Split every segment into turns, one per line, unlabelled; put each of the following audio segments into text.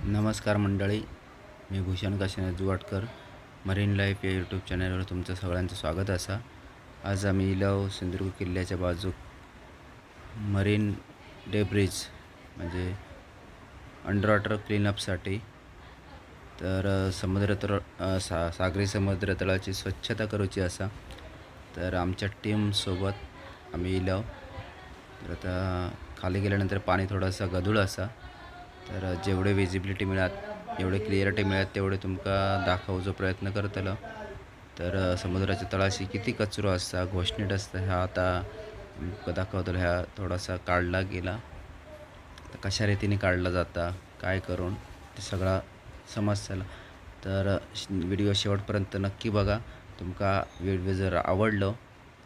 नमस्कार मंडळी, मी Bhushan Kashinath Juvatkar. Marine life या यूट्यूब चॅनलवर तुमचं सगळ्यांचं स्वागत असा. आज आम्ही इलाव सिंधुदुर्ग किल्ल्याच्या बाजू मरीन डेब्रिज म्हणजे अंडर वॉटर क्लीनअपसाठी तर सागरी समुद्रतळाची स्वच्छता करूची असा. तर आमच्या टीमसोबत आम्ही इलाव. तर आता खाली गेल्यानंतर पाणी थोडासा गढूळ असा, तर जेवढे विजिबिलिटी मिळात एवढे क्लिअरिटी मिळात तेवढे तुमका दाखवूचो प्रयत्न करतलो. तर समुद्राच्या तळाशी किती कचरो असता, घोषणीट असता, ह्या आता तुमका दाखवतलो. ह्या थोडासा काढला गेला, तर कशा रीतीने काढला जाता, काय करून ते सगळा समजतं. तर व्हिडिओ शेवटपर्यंत नक्की बघा. तुमका व्हिडिओ जर आवडलो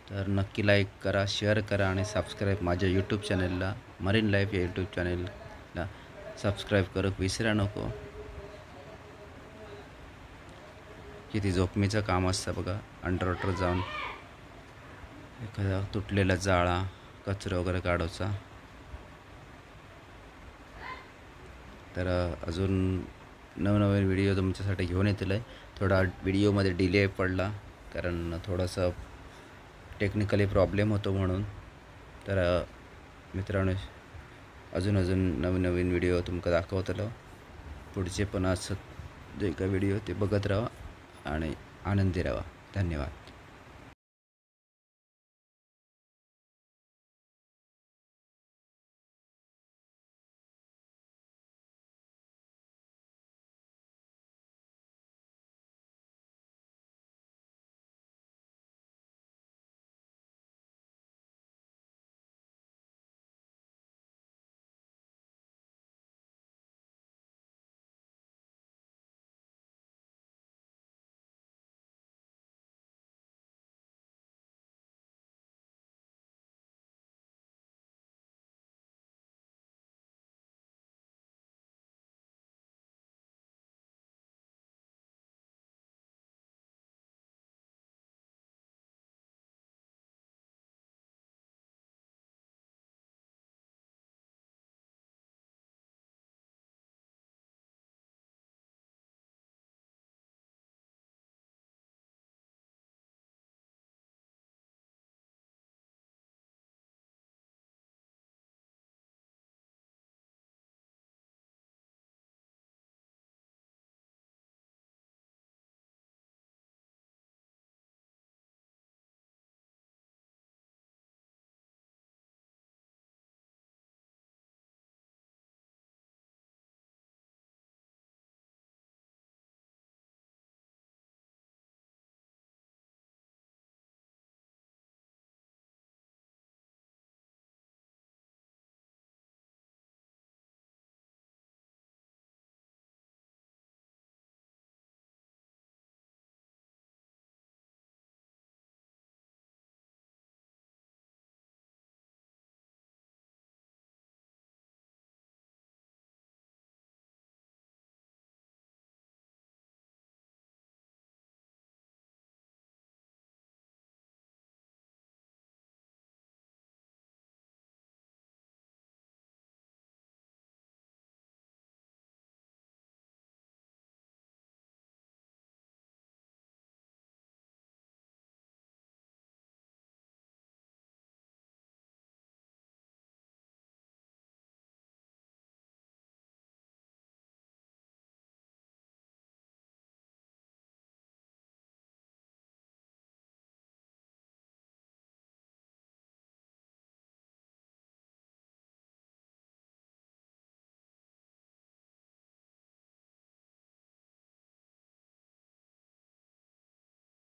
तर नक्की लाईक करा, शेअर करा आणि सबस्क्राईब माझ्या यूट्यूब चॅनलला, मरीन लाईफ या यूट्यूब चॅनलला सबस्क्राईब करूक विसरा नको. किती जोखमीचं काम असतं बघा, अंडर वॉटर जाऊन एखादा तुटलेला जाळा, कचरा वगैरे काढायचा. तर अजून नवनवीन व्हिडिओ तुमच्यासाठी घेऊन येतील आहे. थोडा व्हिडिओमध्ये डिले पडला कारण थोडंसं टेक्निकली प्रॉब्लेम होतो म्हणून. तर मित्रांनो, अजून नवीन व्हिडिओ तुमका दाखवतलो. पुढचे पण असं जे काही व्हिडिओ ते बघत राहा आणि आनंदी राहा. धन्यवाद.